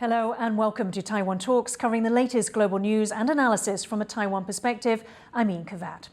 Hello and welcome to Taiwan Talks, covering the latest global news and analysis from a Taiwan perspective. I'm Yin Khvat.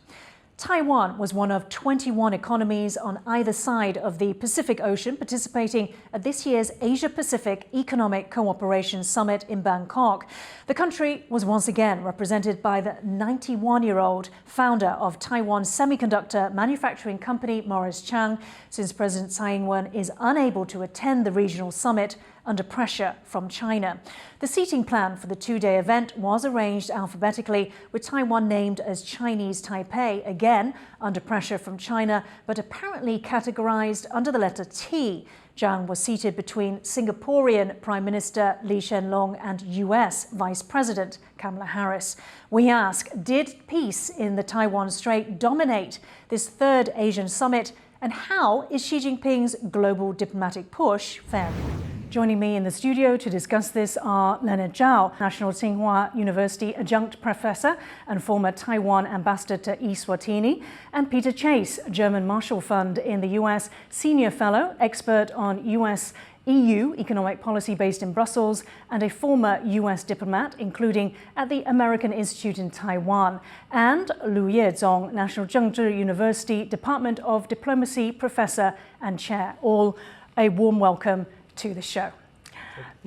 Taiwan was one of 21 economies on either side of the Pacific Ocean participating at this year's Asia-Pacific Economic Cooperation Summit in Bangkok. The country was once again represented by the 91-year-old founder of Taiwan's semiconductor manufacturing company, Morris Chang, since President Tsai Ing-wen is unable to attend the regional summit under pressure from China. The seating plan for the two-day event was arranged alphabetically, with Taiwan named as Chinese Taipei, again under pressure from China, but apparently categorized under the letter T. Chang was seated between Singaporean Prime Minister Lee Hsien Loong and US Vice President Kamala Harris. We ask, did peace in the Taiwan Strait dominate this third Asian summit, and how is Xi Jinping's global diplomatic push faring? Joining me in the studio to discuss this are Leonard Zhao, National Tsinghua University adjunct professor and former Taiwan ambassador to Eswatini, and Peter Chase, German Marshall Fund in the US senior fellow, expert on US-EU economic policy based in Brussels, and a former US diplomat, including at the American Institute in Taiwan, and Lu Yezong, National Zhengzhi University Department of Diplomacy professor and chair. All a warm welcome to the show.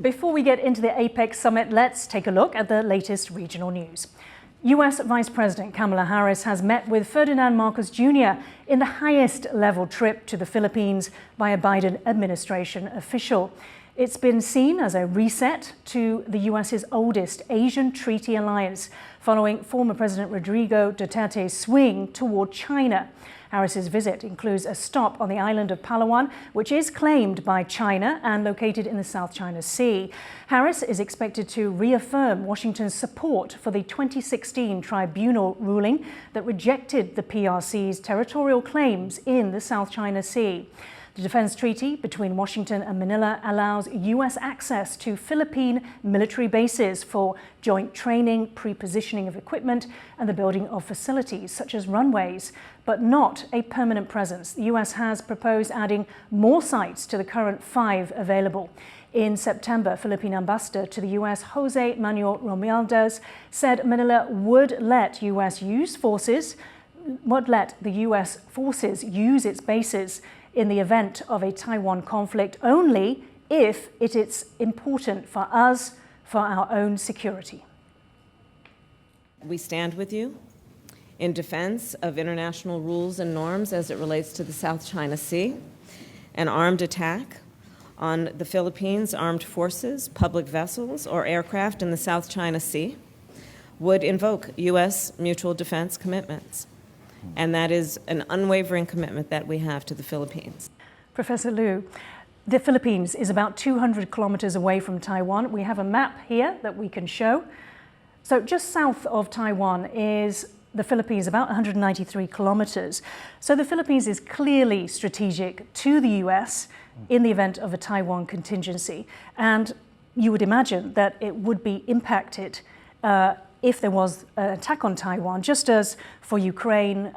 Before we get into the APEC summit, let's take a look at the latest regional news. US Vice President Kamala Harris has met with Ferdinand Marcos Jr. in the highest level trip to the Philippines by a Biden administration official. It's been seen as a reset to the US's oldest Asian treaty alliance, following former President Rodrigo Duterte's swing toward China. Harris's visit includes a stop on the island of Palawan, which is claimed by China and located in the South China Sea. Harris is expected to reaffirm Washington's support for the 2016 tribunal ruling that rejected the PRC's territorial claims in the South China Sea. The defense treaty between Washington and Manila allows U.S. access to Philippine military bases for joint training, pre-positioning of equipment, and the building of facilities such as runways, but not a permanent presence. The U.S. has proposed adding more sites to the current 5 available. In September, Philippine ambassador to the U.S., Jose Manuel Romualdez, said Manila would let the U.S. forces use its bases in the event of a Taiwan conflict only if it is important for us, for our own security. We stand with you in defense of international rules and norms as it relates to the South China Sea. An armed attack on the Philippines' armed forces, public vessels, or aircraft in the South China Sea would invoke U.S. mutual defense commitments. And that is an unwavering commitment that we have to the Philippines. Professor Liu, the Philippines is about 200 kilometers away from Taiwan. We have a map here that we can show. So just south of Taiwan is the Philippines, about 193 kilometers. So the Philippines is clearly strategic to the US in the event of a Taiwan contingency. And you would imagine that it would be impacted if there was an attack on Taiwan, just as for Ukraine,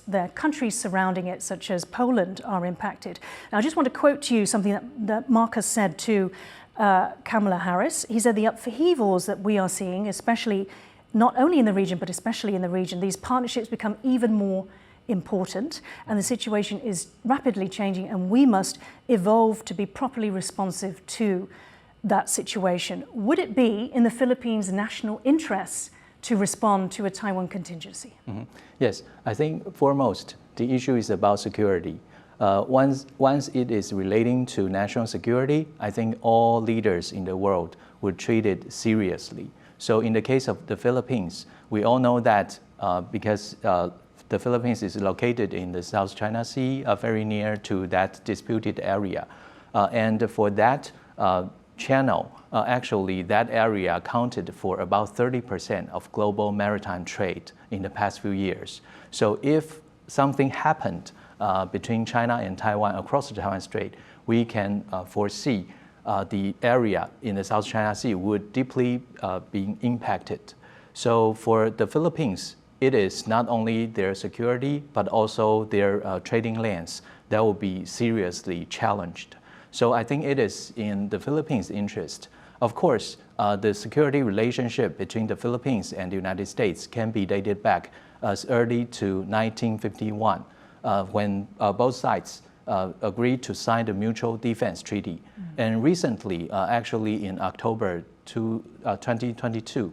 the countries surrounding it, such as Poland, are impacted. Now, I just want to quote to you something that Marcus said to Kamala Harris. He said, the upheavals that we are seeing, especially not only in the region, but especially in the region, these partnerships become even more important, and the situation is rapidly changing, and we must evolve to be properly responsive to that situation. Would it be in the Philippines' national interests to respond to a Taiwan contingency? Mm-hmm. Yes, I think foremost, the issue is about security. Once it is relating to national security, I think all leaders in the world would treat it seriously. So in the case of the Philippines, we all know that because the Philippines is located in the South China Sea, very near to that disputed area. And for that channel, actually that area accounted for about 30% of global maritime trade in the past few years. So if something happened between China and Taiwan across the Taiwan Strait, we can foresee the area in the South China Sea would deeply be impacted. So for the Philippines, it is not only their security, but also their trading lanes that will be seriously challenged. So I think it is in the Philippines' interest. Of course, the security relationship between the Philippines and the United States can be dated back as early to 1951, when both sides agreed to sign the Mutual Defense Treaty. And recently, actually in October 2022,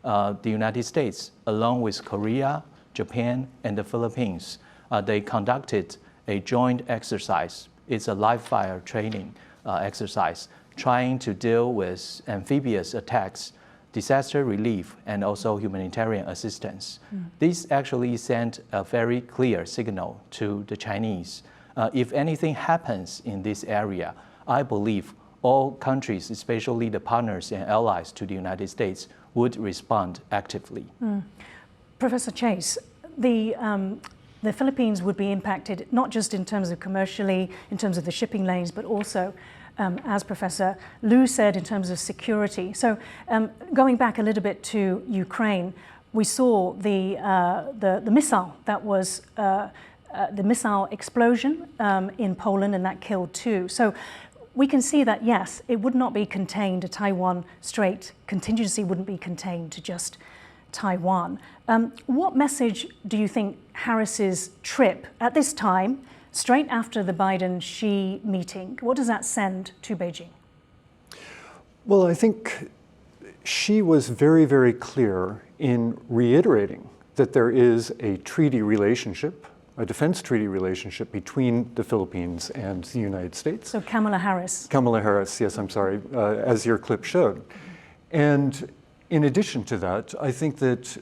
the United States, along with Korea, Japan, and the Philippines, they conducted a joint exercise. It's a live fire training exercise, trying to deal with amphibious attacks, disaster relief, and also humanitarian assistance. This actually sent a very clear signal to the Chinese. If anything happens in this area, I believe all countries, especially the partners and allies to the United States, would respond actively. Professor Chase, the Philippines would be impacted not just in terms of commercially, in terms of the shipping lanes, but also, as Professor Liu said, in terms of security. So going back a little bit to Ukraine, we saw the missile that was the missile explosion in Poland, and that killed 2. So we can see that, yes, it would not be contained to Taiwan Strait. Contingency wouldn't be contained to just Taiwan. What message do you think Harris's trip at this time, straight after the Biden-Xi meeting, what does that send to Beijing? Well, I think she was very, very clear in reiterating that there is a treaty relationship, a defense treaty relationship between the Philippines and the United States. So Kamala Harris. Kamala Harris, yes, I'm sorry, as your clip showed. And in addition to that, I think that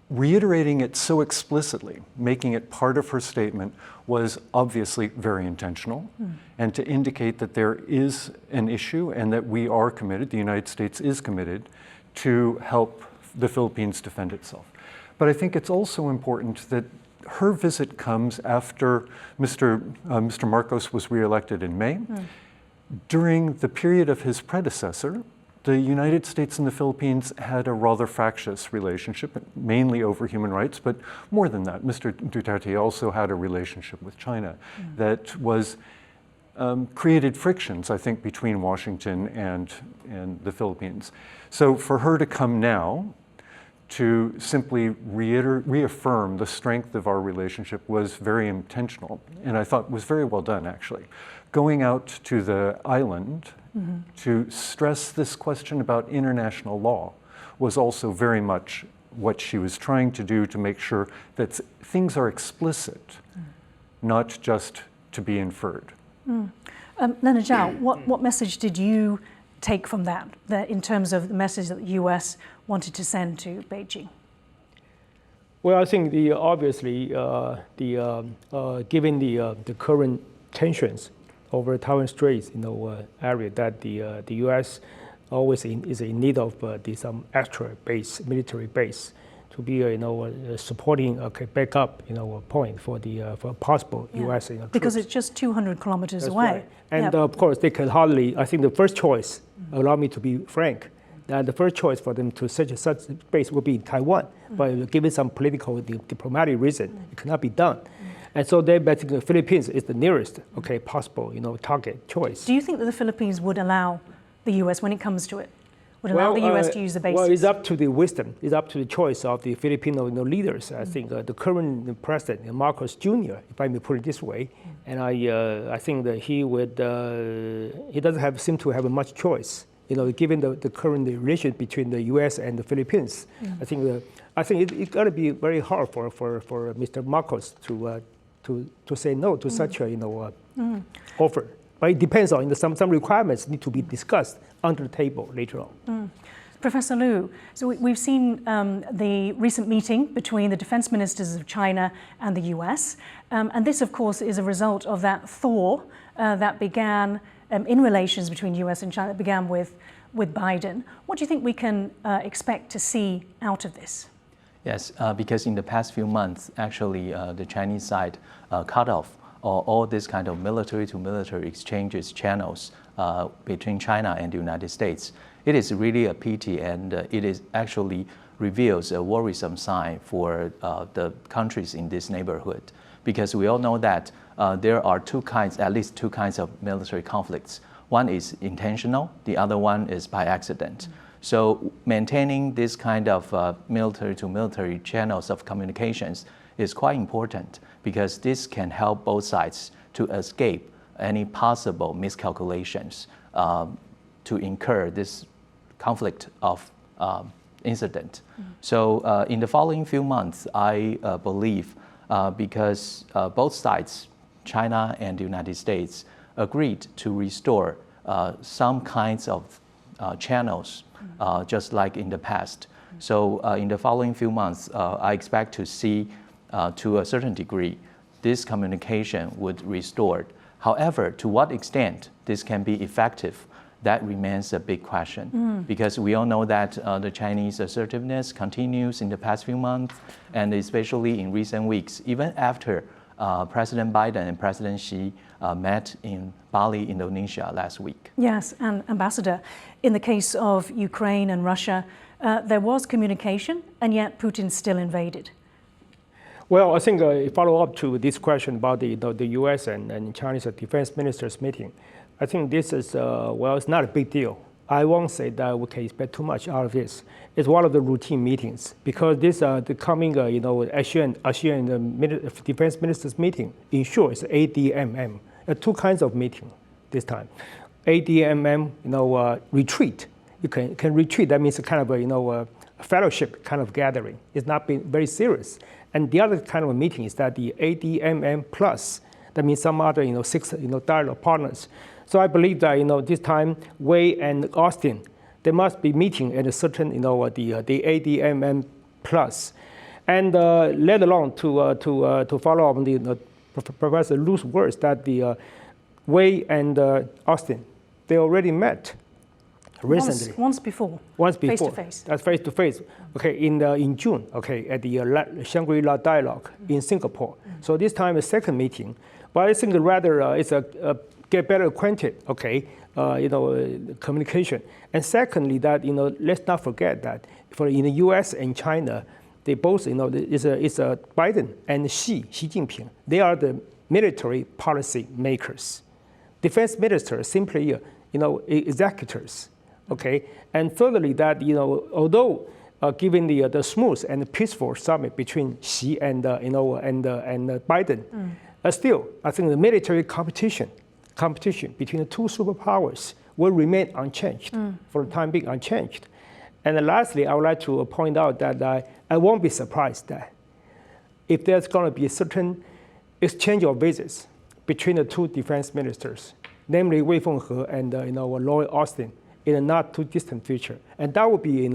reiterating it so explicitly, making it part of her statement, was obviously very intentional, and to indicate that there is an issue and that we are committed, the United States is committed, to help the Philippines defend itself. But I think it's also important that her visit comes after Mr. Marcos was reelected in May. During the period of his predecessor, the United States and the Philippines had a rather fractious relationship, mainly over human rights, but more than that, Mr. Duterte also had a relationship with China that was created frictions, I think, between Washington and the Philippines. So for her to come now to simply reaffirm the strength of our relationship was very intentional, and I thought was very well done, actually. Going out to the island to stress this question about international law was also very much what she was trying to do, to make sure that things are explicit, not just to be inferred. Leonard Zhao, what message did you take from that in terms of the message that the US wanted to send to Beijing? Well, I think obviously given the current tensions over Taiwan Straits, area, that the U.S. always is in need of some extra base, military base, to be supporting a backup point for a possible U.S. Because troops. it's just 200 kilometers That's away. Right. And of course, they can hardly. I think the first choice, allow me to be frank, that the first choice for them to such base would be in Taiwan, but given some political, diplomatic reason, it cannot be done. And so they basically, the Philippines is the nearest, possible, target choice. Do you think that the Philippines would allow the U.S., when it comes to it, would allow the U.S. to use the bases? Well, it's up to the wisdom, it's up to the choice of the Filipino leaders. I think the current president, Marcos Jr., if I may put it this way, and I think that he doesn't seem to have much choice. Given the current relation between the U.S. and the Philippines, I think it's got to be very hard for Mr. Marcos to say no to such a offer. But it depends on some requirements need to be discussed under the table later on. Professor Liu, so we've seen the recent meeting between the defense ministers of China and the US, and this, of course, is a result of that thaw that began in relations between US and China, that began with Biden. What do you think we can expect to see out of this? Yes, because in the past few months, actually, the Chinese side cut off all this kind of military-to-military exchanges channels between China and the United States. It is really a pity, and it is actually reveals a worrisome sign for the countries in this neighborhood, because we all know that there are at least two kinds of military conflicts. One is intentional, the other one is by accident. So maintaining this kind of military-to-military channels of communications is quite important because this can help both sides to escape any possible miscalculations to incur this conflict of incident. So in the following few months, I believe because both sides, China and the United States, agreed to restore some kinds of channels, just like in the past. So in the following few months, I expect to see, to a certain degree, this communication would restore. However, to what extent this can be effective, that remains a big question, because we all know that the Chinese assertiveness continues in the past few months, and especially in recent weeks, even after President Biden and President Xi met in Bali, Indonesia last week. Yes, and Ambassador, in the case of Ukraine and Russia, there was communication, and yet Putin still invaded. Well, I think a follow-up to this question about the U.S. and Chinese defense ministers meeting, I think this is, well, it's not a big deal. I won't say that we can expect too much out of this. It's one of the routine meetings because this the coming, ASEAN defense ministers meeting, in short, is ADMM. Two kinds of meeting this time. ADMM, retreat. You can retreat. That means a kind of a fellowship kind of gathering. It's not been very serious. And the other kind of meeting is that the ADMM plus. That means some other, 6 dialogue partners. So I believe that this time Wei and Austin, they must be meeting at a certain the ADMM plus, and let alone to follow up on the Professor Lu's words that the Wei and Austin, they already met recently. Once before. Face to face. That's face to face. Okay, in June. Okay, at the Shangri-La Dialogue in Singapore. So this time a second meeting. But I think rather it's a get better acquainted. Okay, communication. And secondly, that let's not forget that in the U.S. and China, they both it's Biden and Xi Jinping. They are the military policy makers. Defense ministers simply executors. Okay, and thirdly, that although given the smooth and peaceful summit between Xi and Biden, still I think the military competition between the two superpowers will remain unchanged for the time being unchanged. And then lastly, I would like to point out that I won't be surprised that if there's going to be a certain exchange of visits between the two defense ministers, namely Wei Fenghe and Lloyd Austin, in a not too distant future, and that would be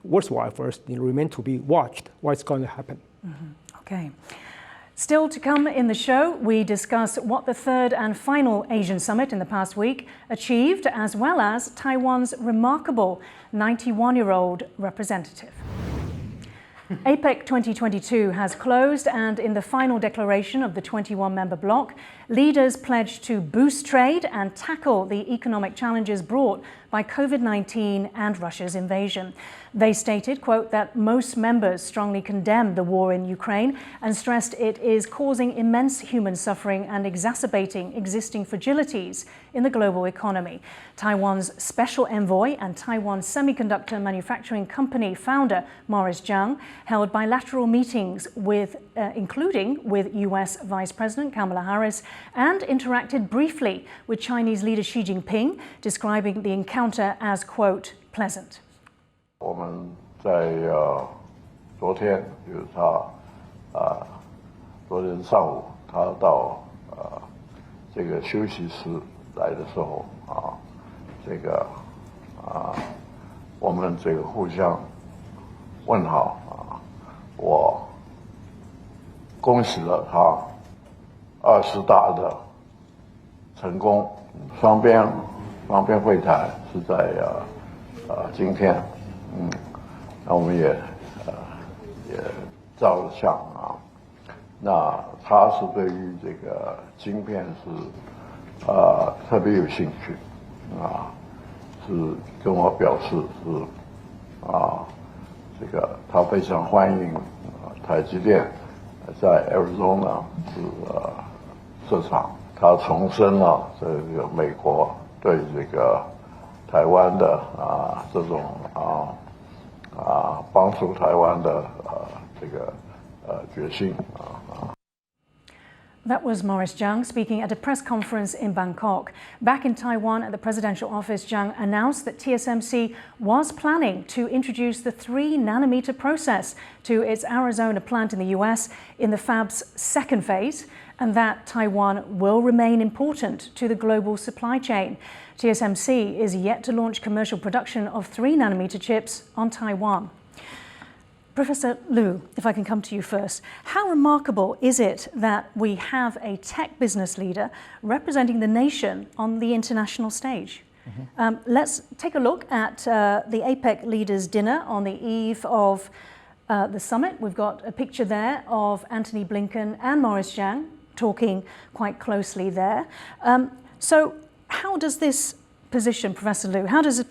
worthwhile for us to remain to be watched. What's going to happen? Okay. Still to come in the show, we discuss what the third and final Asian summit in the past week achieved, as well as Taiwan's remarkable 91-year-old representative. APEC 2022 has closed, and in the final declaration of the 21-member bloc, leaders pledged to boost trade and tackle the economic challenges brought by COVID-19 and Russia's invasion. They stated, quote, that most members strongly condemn the war in Ukraine and stressed it is causing immense human suffering and exacerbating existing fragilities in the global economy. Taiwan's special envoy and Taiwan Semiconductor manufacturing company founder Morris Chang held bilateral meetings including with US Vice President Kamala Harris, and interacted briefly with Chinese leader Xi Jinping, describing the encounter as, quote, pleasant. 我们在昨天就是他昨天上午他到这个休息室来的时候我们这个互相问好我恭喜了他20大的成功，双边会谈是在今天。那我们也照了相那他是对于这个晶片是特别有兴趣是跟我表示是这个他非常欢迎台积电在 Arizona 是市场，他重申了这个美国对这个台湾的这种帮助台湾的这个决心That was Morris Chang speaking at a press conference in Bangkok. Back in Taiwan at the presidential office, Chang announced that TSMC was planning to introduce the 3-nanometer process to its Arizona plant in the US in the fab's second phase, and that Taiwan will remain important to the global supply chain. TSMC is yet to launch commercial production of 3-nanometer chips on Taiwan. Professor Liu, if I can come to you first, how remarkable is it that we have a tech business leader representing the nation on the international stage? Let's take a look at the APEC leaders' dinner on the eve of the summit. We've got a picture there of Anthony Blinken and Morris Chang talking quite closely there. So how does this position, Professor Liu, how does it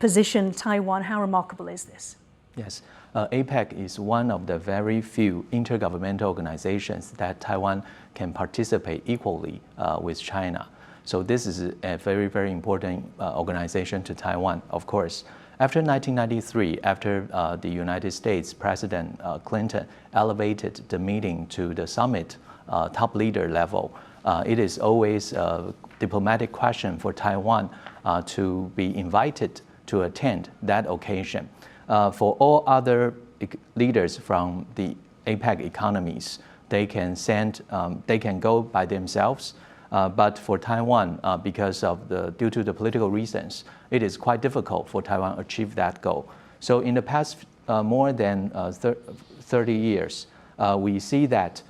position Taiwan? How remarkable is this? Yes. APEC is one of the very few intergovernmental organizations that Taiwan can participate equally with China. So this is a very, very important organization to Taiwan, of course. After 1993, after the United States President Clinton elevated the meeting to the summit top leader level, it is always a diplomatic question for Taiwan to be invited to attend that occasion. For all other leaders from the APEC economies, they can go by themselves. But for Taiwan, due to the political reasons, it is quite difficult for Taiwan to achieve that goal. So in the past more than 30 years, we see that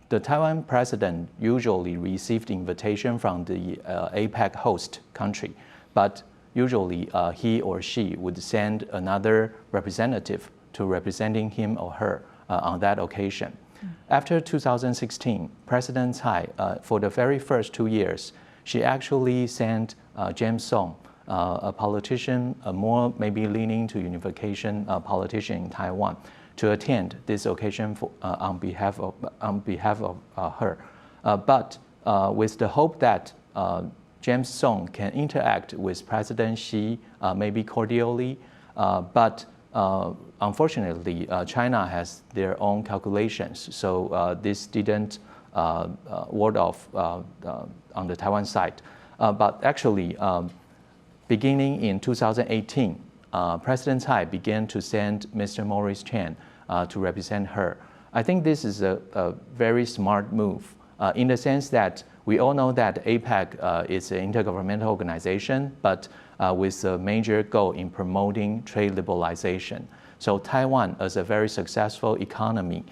the Taiwan president usually received invitation from the APEC host country, but usually he or she would send another representative to representing him or her on that occasion. After 2016, President Tsai, for the very first 2 years, she actually sent James Song, a politician, more maybe leaning to unification politician in Taiwan, to attend this occasion on behalf of her. But with the hope that James Song can interact with President Xi, maybe cordially, but unfortunately, China has their own calculations, so this didn't ward off on the Taiwan side. But actually, beginning in 2018, President Tsai began to send Mr. Morris Chang to represent her. I think this is a very smart move in the sense that we all know that APEC is an intergovernmental organization, but with a major goal in promoting trade liberalization. So Taiwan, as a very successful economy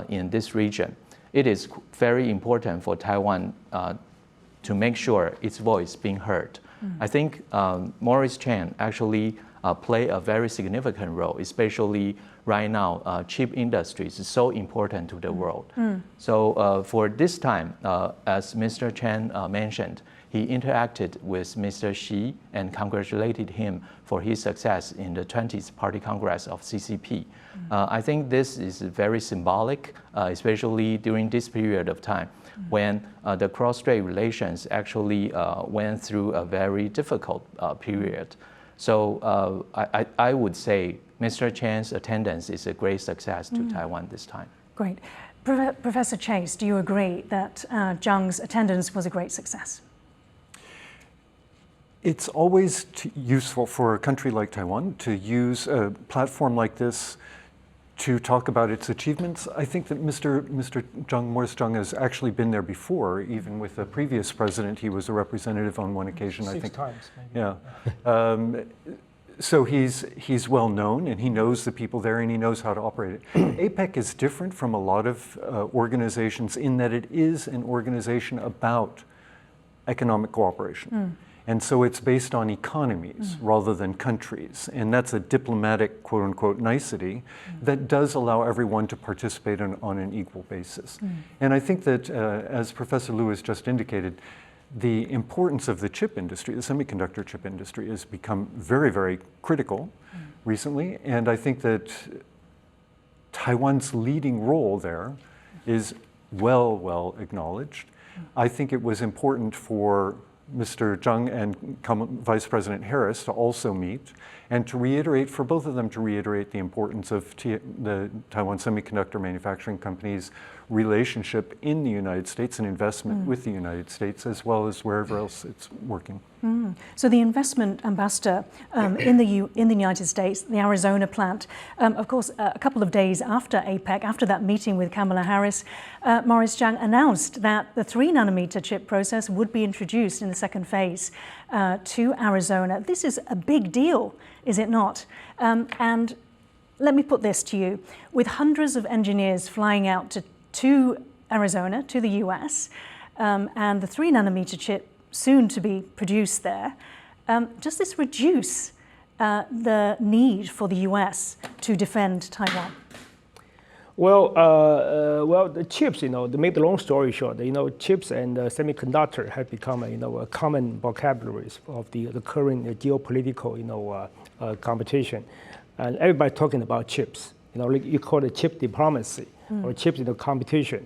in this region, it is very important for Taiwan to make sure its voice being heard. I think Morris Chang actually play a very significant role, especially right now, chip industries is so important to the world. So for this time, as Mr. Chen mentioned, he interacted with Mr. Xi and congratulated him for his success in the 20th Party Congress of CCP. I think this is very symbolic, especially during this period of time when the cross-strait relations actually went through a very difficult period. So I would say Mr. Chan's attendance is a great success to Taiwan this time. Great. Professor Chase, do you agree that Chang's attendance was a great success? It's always useful for a country like Taiwan to use a platform like this to talk about its achievements. I think that Mr. Chang, Morris Chang, has actually been there before. Even with the previous president, he was a representative on one occasion. I think. 6 times, maybe. Yeah. So he's well known, and he knows the people there, and he knows how to operate it. APEC is different from a lot of organizations in that it is an organization about economic cooperation. And so it's based on economies rather than countries. And that's a diplomatic, quote unquote, nicety that does allow everyone to participate on an equal basis. And I think that, as Professor Liu has just indicated, the importance of the chip industry, the semiconductor chip industry, has become very, very critical recently. And I think that Taiwan's leading role there is well acknowledged. I think it was important for Mr. Zhang and Vice President Harris to also meet and to reiterate, for both of them to reiterate the importance of the Taiwan Semiconductor Manufacturing Company's relationship in the United States and investment with the United States, as well as wherever else it's working. So the investment ambassador in the United States, the Arizona plant, of course, a couple of days after APEC, after that meeting with Kamala Harris, Morris Chang announced that the 3-nanometer chip process would be introduced in the second phase to Arizona. This is a big deal, is it not? And let me put this to you. With hundreds of engineers flying out to Arizona, to the US, and the 3-nanometer chip soon to be produced there, does this reduce the need for the US to defend Taiwan? Well, the chips, to make the long story short, chips and semiconductor have become, a common vocabulary of the current geopolitical, competition. And everybody talking about chips. Like you call it chip diplomacy, or chips competition,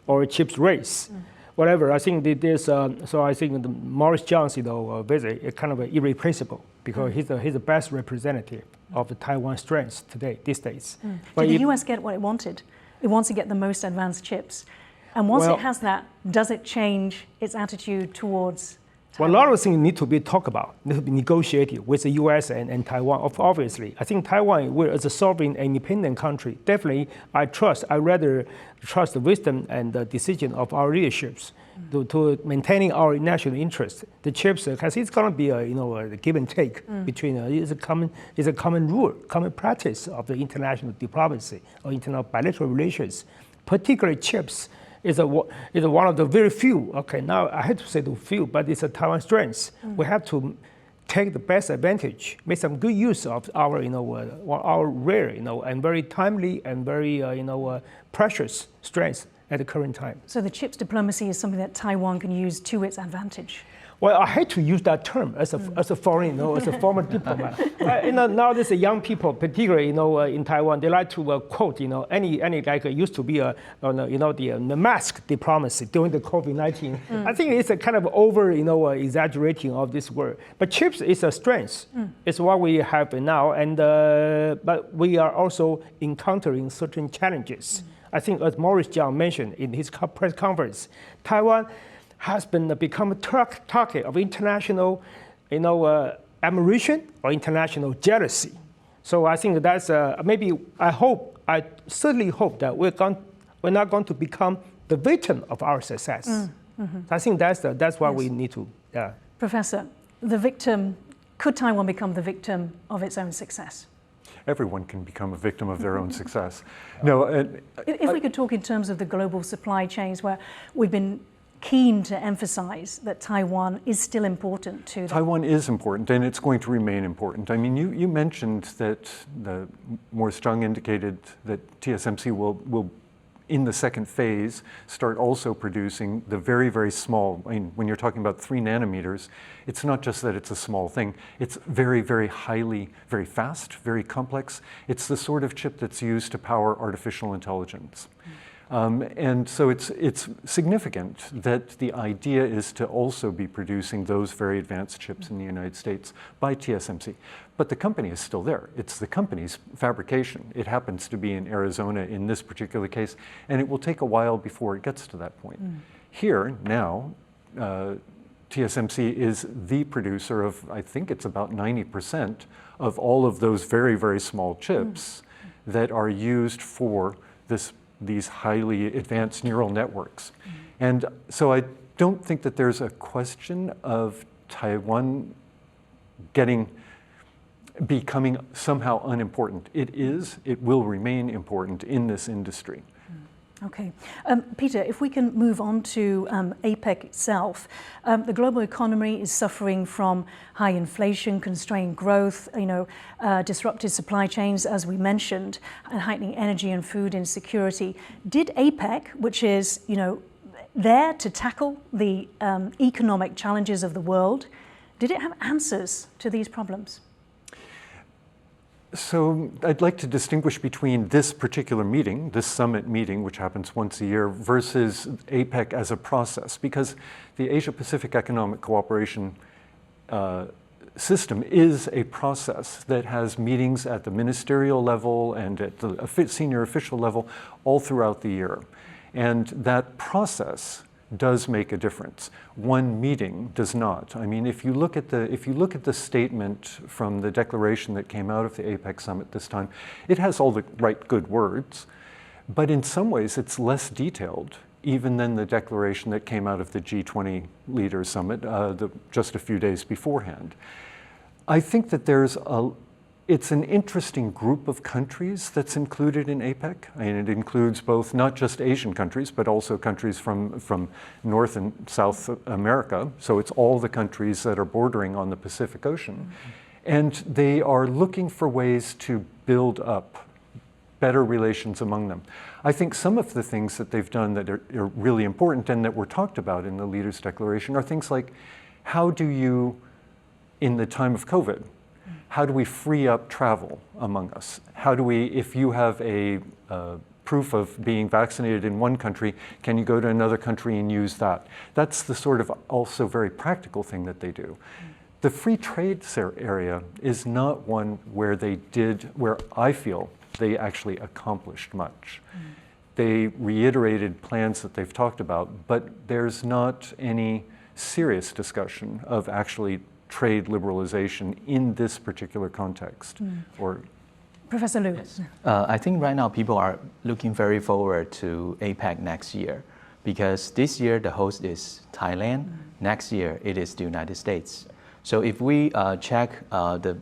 or chips race, whatever. I think there's so I think the Morris Chang's visit is kind of irreplaceable because he's the best representative of the Taiwan strengths today, these days. Did the US get what it wanted? It wants to get the most advanced chips. And once it has that, does it change its attitude towards Taiwan? Well, a lot of things need to be talked about, need to be negotiated with the US and Taiwan, obviously. I think Taiwan, as a sovereign and independent country, definitely I rather trust the wisdom and the decision of our leaderships to maintaining our national interest. The chips, because it's going to be a give and take between, it's a common rule, common practice of the international diplomacy or international bilateral relations, particularly chips. Is one of the very few. Okay, now I had to say the few, but it's a Taiwan strength. We have to take the best advantage, make some good use of our, our rare, and very timely and very, precious strengths at the current time. So the chips diplomacy is something that Taiwan can use to its advantage. Well, I hate to use that term as a foreign, as a former diplomat. Now there's young people, particularly in Taiwan, they like to quote any like it used to be the mask diplomacy during the COVID-19. I think it's a kind of over exaggerating of this word. But chips is a strength. It's what we have now, and but we are also encountering certain challenges. I think as Morris Chang mentioned in his press conference, Taiwan has become a target of international, admiration or international jealousy. So I think that's I certainly hope that we're not going to become the victim of our success. I think that's what we need to. Professor, could Taiwan become the victim of its own success? Everyone can become a victim of their own success. No. If we could talk in terms of the global supply chains, where we've been keen to emphasize that Taiwan is still important to them. Taiwan is important, and it's going to remain important. I mean, you mentioned that Morris Chang indicated that TSMC will, in the second phase, start also producing the very, very small. I mean, when you're talking about 3 nanometers, it's not just that it's a small thing. It's very, very very fast, very complex. It's the sort of chip that's used to power artificial intelligence. And so it's significant that the idea is to also be producing those very advanced chips in the United States by TSMC. But the company is still there. It's the company's fabrication. It happens to be in Arizona in this particular case, and it will take a while before it gets to that point. Here, now, TSMC is the producer of, I think it's about 90% of all of those very, very small chips that are used for these highly advanced neural networks. And so I don't think that there's a question of Taiwan becoming somehow unimportant. It will remain important in this industry. Okay. Peter, if we can move on to APEC itself, the global economy is suffering from high inflation, constrained growth, disrupted supply chains, as we mentioned, and heightening energy and food insecurity. Did APEC, which is, there to tackle the economic challenges of the world, did it have answers to these problems? So I'd like to distinguish between this particular meeting, this summit meeting, which happens once a year, versus APEC as a process, because the Asia-Pacific Economic Cooperation system is a process that has meetings at the ministerial level and at the senior official level all throughout the year. And that process does make a difference. One meeting does not. I mean, if you look at the statement from the declaration that came out of the APEC summit this time, it has all the right good words, but in some ways it's less detailed even than the declaration that came out of the G20 leaders summit just a few days beforehand. I think that it's an interesting group of countries that's included in APEC. I mean, it includes both, not just Asian countries, but also countries from North and South America. So it's all the countries that are bordering on the Pacific Ocean. Mm-hmm. And they are looking for ways to build up better relations among them. I think some of the things that they've done that are really important and that were talked about in the Leaders' Declaration are things like, how do you, in the time of COVID, how do we free up travel among us? How do we, if you have a proof of being vaccinated in one country, can you go to another country and use that? That's the sort of also very practical thing that they do. The free trade area is not one where where I feel they actually accomplished much. They reiterated plans that they've talked about, but there's not any serious discussion of actually trade liberalization in this particular context. Or Professor Liu. I think right now people are looking very forward to APEC next year, because this year the host is Thailand, next year it is the United States. So if we check the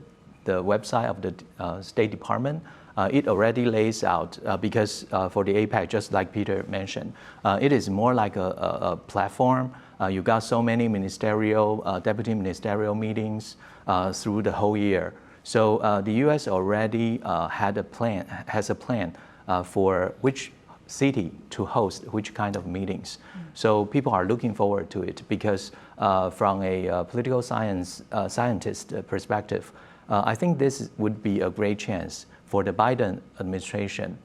website of the State Department, it already lays out, because for the APEC, just like Peter mentioned, it is more like a platform. You got so many ministerial, deputy ministerial meetings through the whole year. So the U.S. already has a plan for which city to host which kind of meetings. So people are looking forward to it, because from a political scientist perspective, I think this would be a great chance for the Biden administration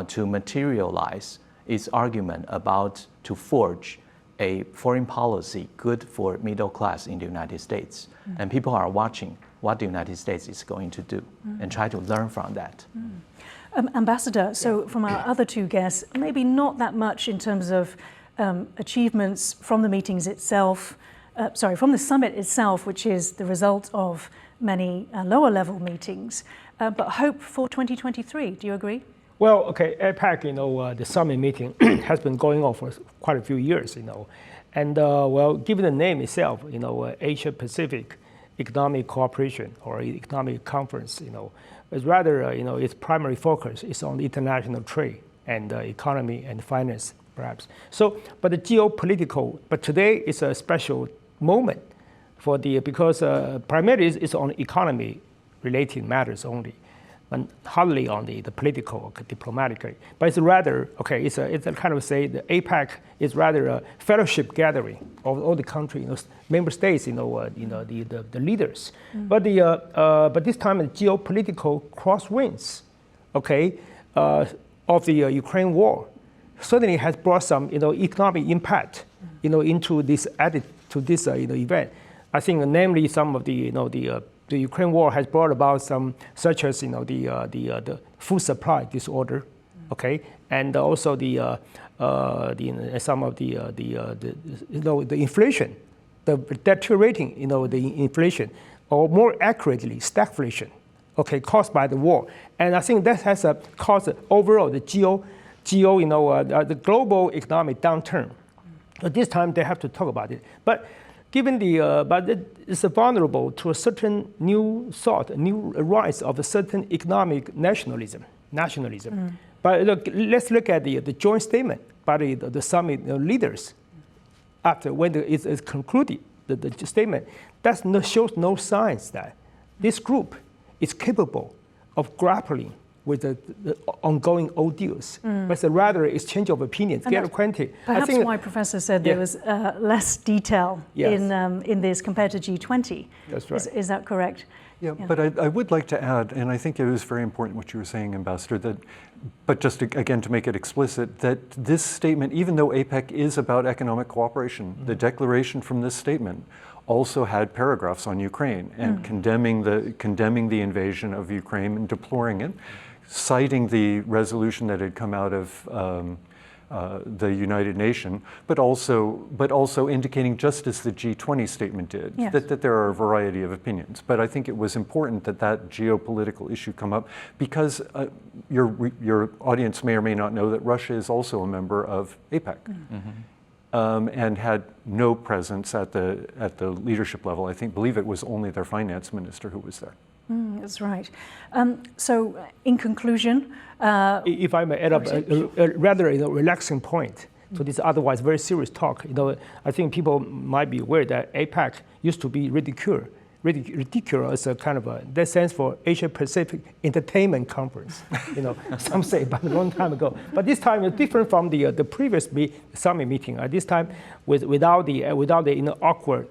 to materialize its argument about to forge a foreign policy good for middle class in the United States. And people are watching what the United States is going to do and try to learn from that. Ambassador, so from our other two guests, maybe not that much in terms of achievements from the meetings itself, from the summit itself, which is the result of many lower level meetings, but hope for 2023. Do you agree? Well, okay, APEC, the summit meeting has been going on for quite a few years, and well, given the name itself, Asia Pacific Economic Cooperation or Economic Conference, is rather, its primary focus is on international trade and economy and finance, perhaps. So, but the geopolitical, but today is a special moment for because primarily it's on economy-related matters only, and hardly on the political or diplomatic. But it's rather, okay, it's a kind of say the APEC is rather a fellowship gathering of all the country, member states, the leaders. But but this time the geopolitical crosswinds, okay, of the Ukraine war certainly has brought some, economic impact, into this event. I think, namely, some of the Ukraine war has brought about some, such as the food supply disorder, okay, and also some of the inflation, the deteriorating, the inflation, or more accurately, stagflation, okay, caused by the war, and I think that has caused overall the the global economic downturn. But this time they have to talk about it, but. Given but it's vulnerable to a certain new thought, a new rise of a certain economic nationalism. But let's look at the joint statement by the summit leaders after when it's concluded, the statement. That shows no signs that this group is capable of grappling with the ongoing ordeals, but it's a rather exchange of opinions, get acquainted. Perhaps I think why Professor said there was less detail in this compared to G20. That's right. Is that correct? Yeah, but I would like to add, and I think it was very important what you were saying, Ambassador, that, but just to, again to make it explicit, that this statement, even though APEC is about economic cooperation, the declaration from this statement also had paragraphs on Ukraine and condemning the invasion of Ukraine and deploring it, citing the resolution that had come out of the United Nations, but also indicating, just as the G20 statement did, yes, that there are a variety of opinions. But I think it was important that that geopolitical issue come up because your audience may or may not know that Russia is also a member of APEC. And had no presence at the leadership level. I believe it was only their finance minister who was there. That's right. So, in conclusion, if I may add up a rather relaxing point to this otherwise very serious talk, I think people might be aware that APEC used to be ridiculed as a kind of that stands for Asia Pacific Entertainment Conference. Some say, but a long time ago. But this time it's different from the previous summit meeting. This time without the awkward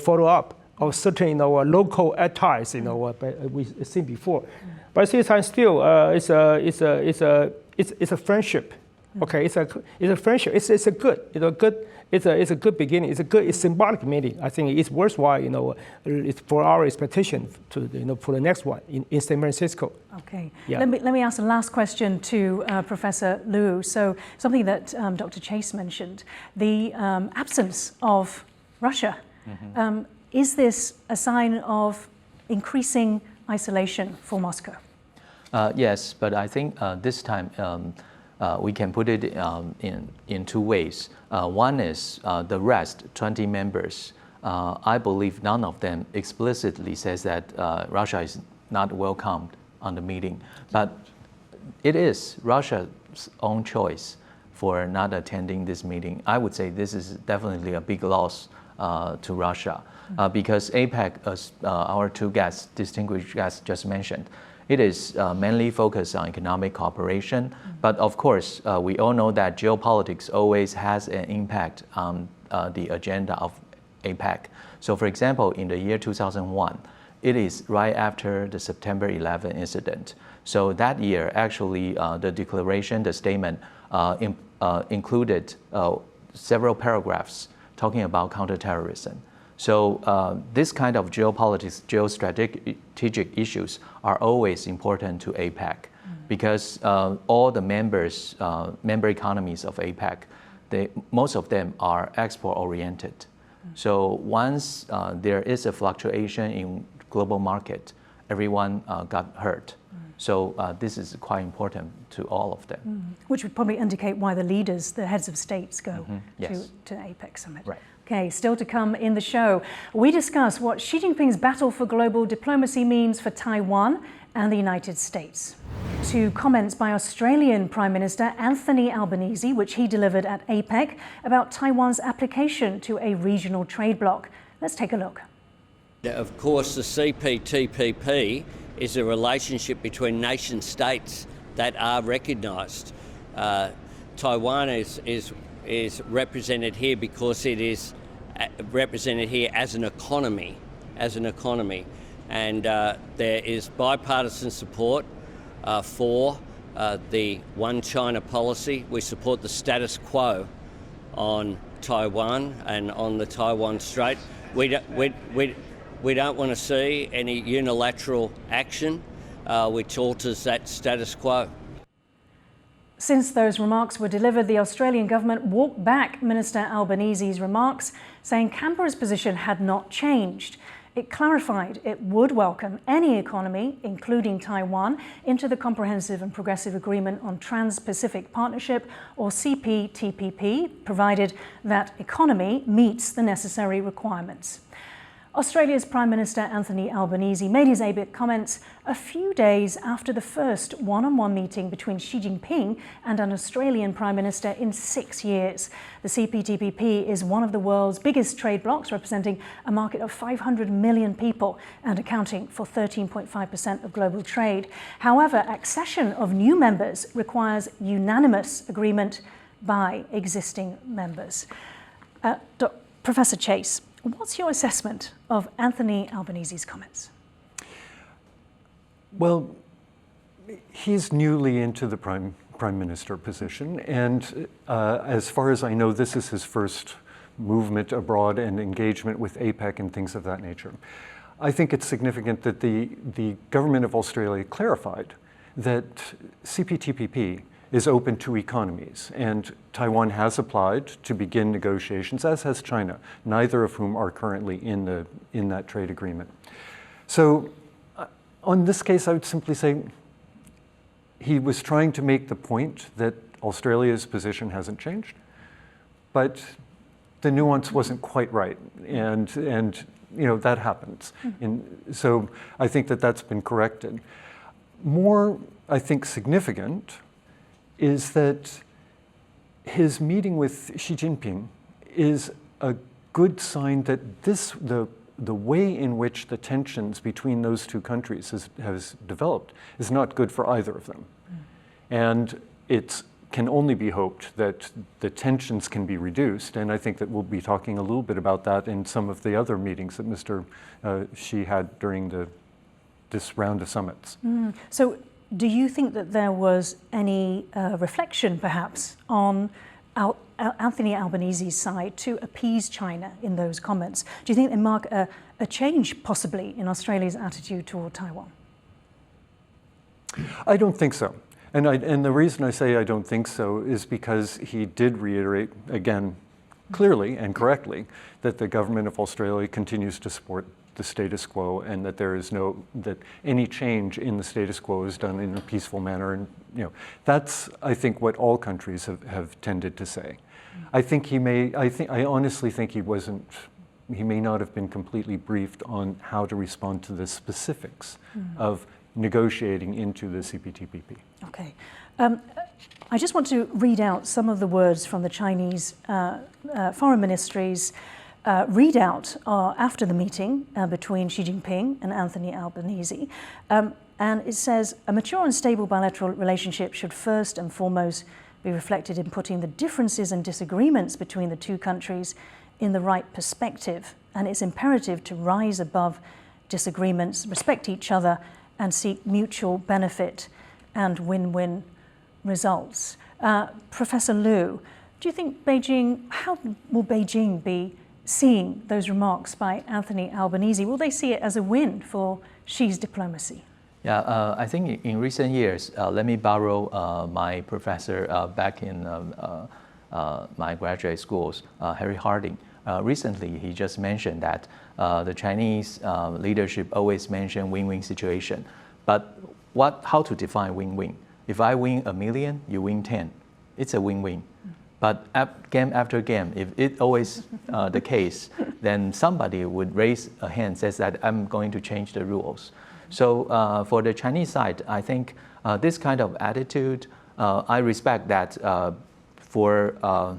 follow up of certain local attires we've seen before. But at the same time, still it's a friendship. Okay, it's a friendship. It's a good. It's a good beginning. It's symbolic meeting. I think it's worthwhile. It's for our expectation to for the next one in San Francisco. Okay. Yeah. Let me ask the last question to Professor Liu. So something that Dr. Chase mentioned, the absence of Russia. Is this a sign of increasing isolation for Moscow? Yes, but I think this time we can put it in two ways. One is the rest, 20 members. I believe none of them explicitly says that Russia is not welcomed on the meeting. But it is Russia's own choice for not attending this meeting. I would say this is definitely a big loss to Russia. Because APEC, as our two distinguished guests just mentioned, it is mainly focused on economic cooperation. But of course, we all know that geopolitics always has an impact on the agenda of APEC. So for example, in the year 2001, it is right after the September 11 incident. So that year, actually, the declaration, the statement, included several paragraphs talking about counterterrorism. So this kind of geopolitics, geostrategic issues are always important to APEC because all the member economies of APEC, most of them are export-oriented. So once there is a fluctuation in global market, everyone got hurt. So this is quite important to all of them. Which would probably indicate why the leaders, the heads of states, go yes, to APEC summit. Right. Okay, still to come in the show, we discuss what Xi Jinping's battle for global diplomacy means for Taiwan and the United States. To comments by Australian Prime Minister Anthony Albanese, which he delivered at APEC, about Taiwan's application to a regional trade bloc. Let's take a look. Of course, the CPTPP is a relationship between nation states that are recognised. Taiwan is represented here because it is represented here as an economy, and there is bipartisan support for the One China policy. We support the status quo on Taiwan and on the Taiwan Strait. We don't want to see any unilateral action which alters that status quo. Since those remarks were delivered, the Australian government walked back Minister Albanese's remarks, saying Canberra's position had not changed. It clarified it would welcome any economy, including Taiwan, into the Comprehensive and Progressive Agreement on Trans-Pacific Partnership, or CPTPP, provided that economy meets the necessary requirements. Australia's Prime Minister Anthony Albanese made his APEC comments a few days after the first one-on-one meeting between Xi Jinping and an Australian Prime Minister in 6 years. The CPTPP is one of the world's biggest trade blocs, representing a market of 500 million people and accounting for 13.5% of global trade. However, accession of new members requires unanimous agreement by existing members. Professor Chase, what's your assessment of Anthony Albanese's comments? Well, he's newly into the prime minister position, and as far as I know, this is his first movement abroad and engagement with APEC and things of that nature. I think it's significant that the government of Australia clarified that CPTPP is open to economies, and Taiwan has applied to begin negotiations, as has China, neither of whom are currently in that trade agreement. So on this case, I would simply say he was trying to make the point that Australia's position hasn't changed, but the nuance wasn't quite right, and you know, that happens. So I think that that's been corrected. More, I think, significant is that his meeting with Xi Jinping is a good sign that the way in which the tensions between those two countries has developed is not good for either of them. And it can only be hoped that the tensions can be reduced, and I think that we'll be talking a little bit about that in some of the other meetings that Mr. Xi had during this round of summits. So do you think that there was any reflection, perhaps, on Anthony Albanese's side to appease China in those comments? Do you think they mark a change, possibly, in Australia's attitude toward Taiwan? I don't think so. And the reason I say I don't think so is because he did reiterate, again, clearly and correctly, that the government of Australia continues to support the status quo, and that that any change in the status quo is done in a peaceful manner. And you know, that's, I think, what all countries have tended to say. I honestly think he may not have been completely briefed on how to respond to the specifics of negotiating into the CPTPP. Okay. I just want to read out some of the words from the Chinese Foreign Ministry's readout after the meeting between Xi Jinping and Anthony Albanese. And it says, a mature and stable bilateral relationship should first and foremost be reflected in putting the differences and disagreements between the two countries in the right perspective. And it's imperative to rise above disagreements, respect each other, and seek mutual benefit and win-win results. Professor Liu, do you think how will Beijing be seeing those remarks by Anthony Albanese? Will they see it as a win for Xi's diplomacy? Yeah, I think in recent years, let me borrow my professor back in my graduate schools, Harry Harding. Recently, he just mentioned that the Chinese leadership always mention win-win situation. But how to define win-win? If I win 1 million, you win 10. It's a win-win. But game after game, if it's always the case, then somebody would raise a hand, says that I'm going to change the rules. So for the Chinese side, I think this kind of attitude, I respect that for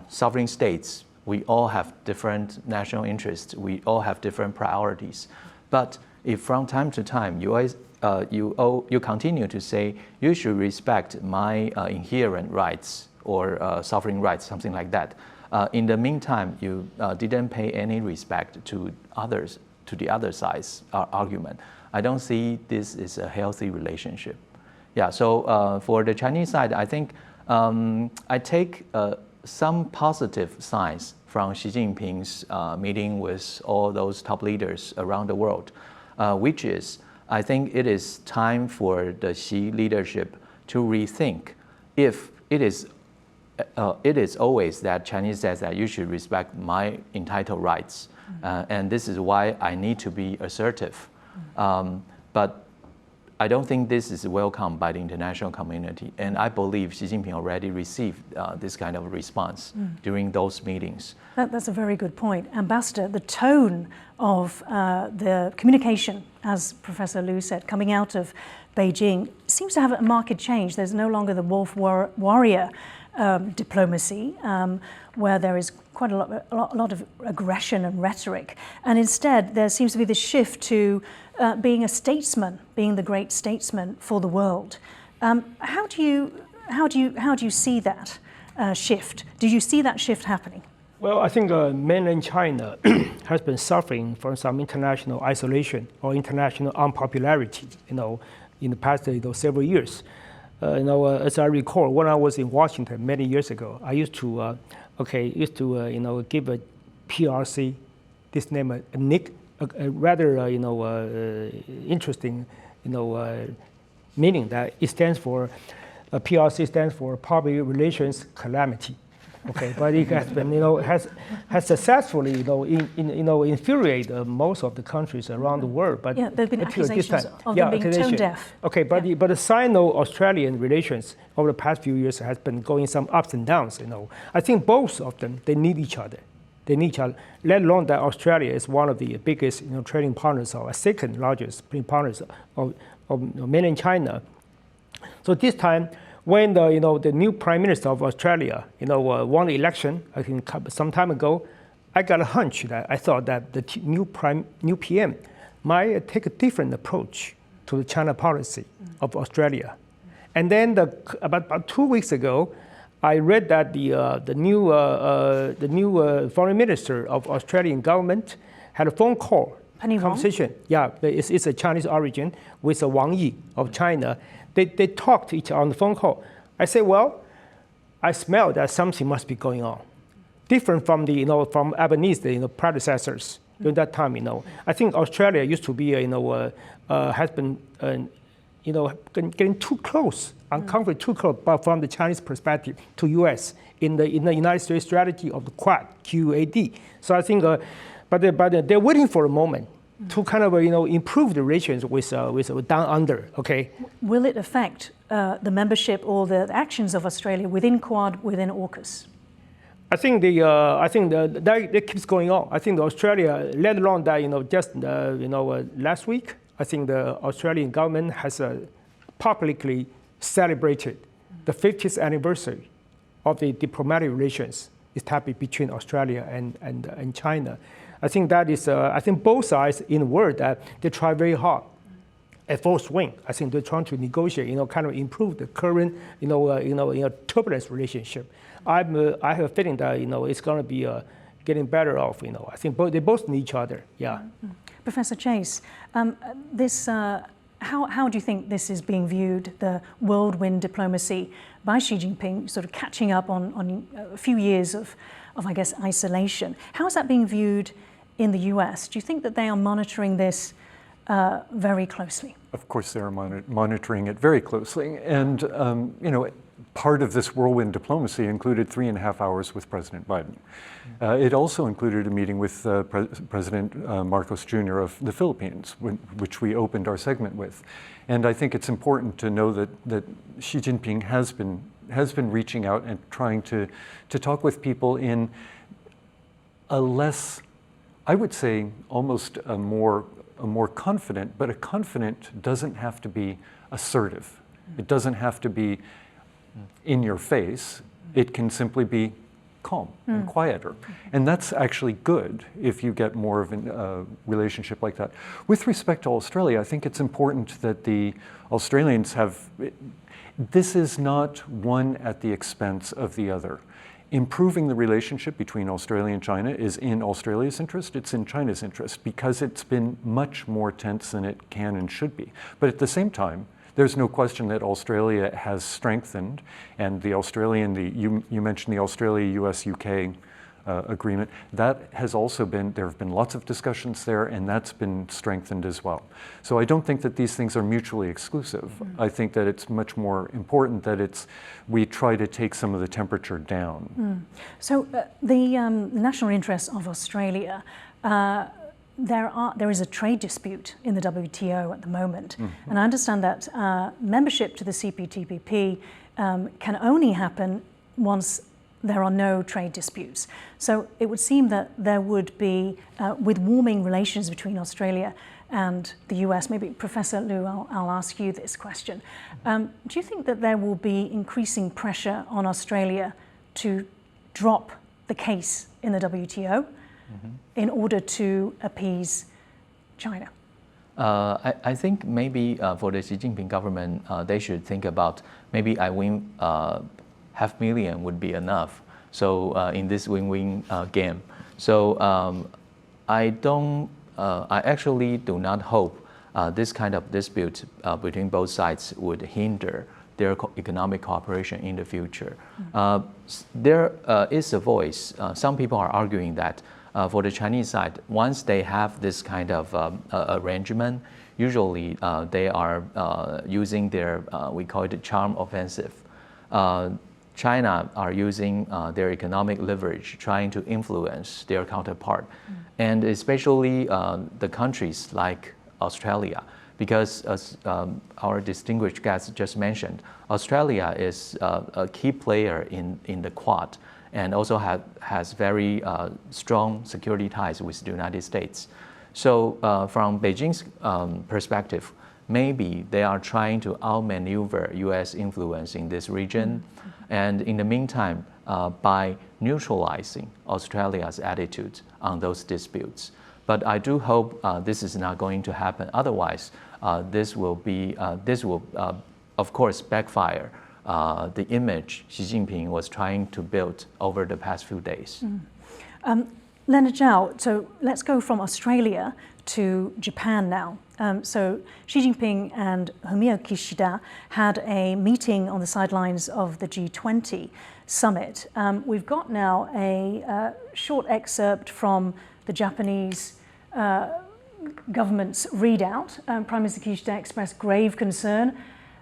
sovereign states, we all have different national interests. We all have different priorities. But if from time to time you continue to say you should respect my inherent rights or sovereign rights, something like that. In the meantime, you didn't pay any respect to others, to the other side's argument. I don't see this is a healthy relationship. Yeah. So for the Chinese side, I think I take some positive signs from Xi Jinping's meeting with all those top leaders around the world, which is, I think it is time for the Xi leadership to rethink if it is always that Chinese says that you should respect my entitled rights, and this is why I need to be assertive. But I don't think this is welcome by the international community, and I believe Xi Jinping already received this kind of response during those meetings. That's a very good point. Ambassador, the tone of the communication, as Professor Liu said, coming out of Beijing seems to have a marked change. There's no longer the wolf warrior diplomacy, where there is quite a lot of aggression and rhetoric, and instead there seems to be this shift to being a statesman, being the great statesman for the world. How do you see that shift? Do you see that shift happening? Well, I think mainland China has been suffering from some international isolation or international unpopularity. You know, in the past several years. As I recall, when I was in Washington many years ago, I used to give a PRC, this name a NIC, a rather interesting meaning that it stands for. PRC stands for Public Relations Calamity. Okay, but it has been, has successfully, infuriated most of the countries around the world. But yeah, there've been accusations of them being tone deaf. Okay, but the Sino-Australian relations over the past few years has been going some ups and downs. I think both of them, they need each other. They need each other. Let alone that Australia is one of the biggest, trading partners, or second largest trading partners of mainland China. So this time, when the new Prime Minister of Australia, won the election, I think some time ago, I got a hunch that I thought that the new PM might take a different approach to the China policy of Australia. And then about 2 weeks ago, I read that the new Foreign Minister of Australian government had a phone call conversation. Yeah, it's a Chinese origin with Wang Yi of China. They talked to each other on the phone call. I said, well, I smell that something must be going on, different from from Albanese, the predecessors during that time. I think Australia used to be has been getting too close, uncomfortably too close, but from the Chinese perspective to U.S. in the United States strategy of the Quad, QAD. So I think, but they're waiting for a moment to kind of improve the relations with down under. Okay. Will it affect the membership or the actions of Australia within Quad, within AUKUS? I think that keeps going on. I think Australia, let alone that just last week, I think the Australian government has publicly celebrated the 50th anniversary of the diplomatic relations established between Australia and China. I think that is. I think both sides, in a word, that they try very hard at full swing. I think they're trying to negotiate, kind of improve the current, turbulence relationship. I have a feeling that it's going to be getting better off. I think they both need each other. Yeah. Professor Chase, how do you think this is being viewed? The whirlwind diplomacy by Xi Jinping, sort of catching up on a few years of I guess isolation. How is that being viewed in the US? Do you think that they are monitoring this very closely? Of course, they're monitoring it very closely. And, part of this whirlwind diplomacy included 3.5 hours with President Biden. It also included a meeting with President Marcos Jr. of the Philippines, which we opened our segment with. And I think it's important to know that Xi Jinping has been reaching out and trying to talk with people in a less, I would say, almost a more confident, but a confident doesn't have to be assertive. It doesn't have to be in your face. It can simply be calm and quieter. And that's actually good if you get more of a relationship like that. With respect to Australia, I think it's important that the Australians this is not one at the expense of the other. Improving the relationship between Australia and China is in Australia's interest, it's in China's interest, because it's been much more tense than it can and should be. But at the same time, there's no question that Australia has strengthened, and you mentioned the Australia-US-UK agreement. That has also been, there have been lots of discussions there, and that's been strengthened as well. So I don't think that these things are mutually exclusive. I think that it's much more important that we try to take some of the temperature down. So the national interests of Australia, there is a trade dispute in the WTO at the moment, and I understand that membership to the CPTPP can only happen once there are no trade disputes. So it would seem that there would be, with warming relations between Australia and the US, maybe Professor Liu, I'll ask you this question. Do you think that there will be increasing pressure on Australia to drop the case in the WTO in order to appease China? I think maybe for the Xi Jinping government, they should think about maybe I win 500,000 would be enough. So in this win-win game. So I actually do not hope this kind of dispute between both sides would hinder their economic cooperation in the future. There is a voice. Some people are arguing that for the Chinese side, once they have this kind of arrangement, usually they are using their, we call it the charm offensive. China are using their economic leverage, trying to influence their counterpart. And especially the countries like Australia, because as our distinguished guest just mentioned, Australia is a key player in the Quad and also has very strong security ties with the United States. So from Beijing's perspective, maybe they are trying to outmaneuver U.S. influence in this region, and in the meantime, by neutralizing Australia's attitude on those disputes. But I do hope this is not going to happen. Otherwise, this will, of course, backfire the image Xi Jinping was trying to build over the past few days. Leonard Zhao, so let's go from Australia to Japan now. So Xi Jinping and Fumio Kishida had a meeting on the sidelines of the G20 summit. We've got now a short excerpt from the Japanese government's readout. Prime Minister Kishida expressed grave concern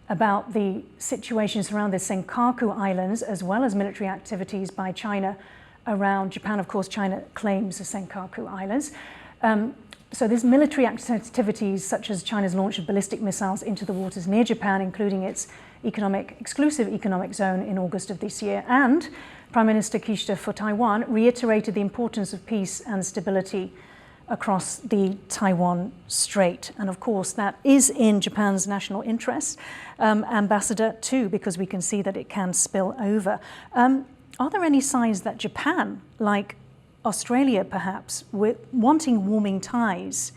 about the situations around the Senkaku Islands, as well as military activities by China around Japan. Of course, China claims the Senkaku Islands. So there's military activities such as China's launch of ballistic missiles into the waters near Japan, including its exclusive economic zone in August of this year. And Prime Minister Kishida for Taiwan reiterated the importance of peace and stability across the Taiwan Strait. And of course, that is in Japan's national interest, Ambassador, too, because we can see that it can spill over. Are there any signs that Japan, like Australia perhaps, with wanting warming ties,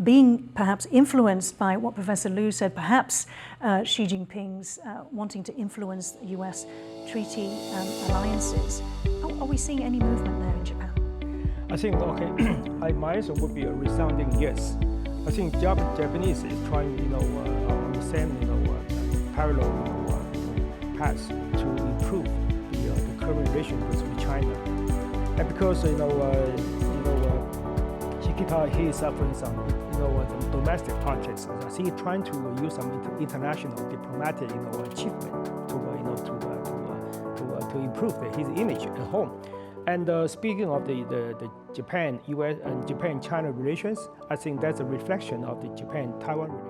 being perhaps influenced by what Professor Liu said, perhaps Xi Jinping's wanting to influence US treaty alliances? Are we seeing any movement there in Japan? I think, my answer would be a resounding yes. I think Japanese is trying, on the same, parallel, path to improve the current relations with China. And because, he is suffering some, domestic projects. I think he's trying to use some international diplomatic, achievement to improve his image at home. And speaking of the Japan-US and Japan-China relations, I think that's a reflection of the Japan-Taiwan relations.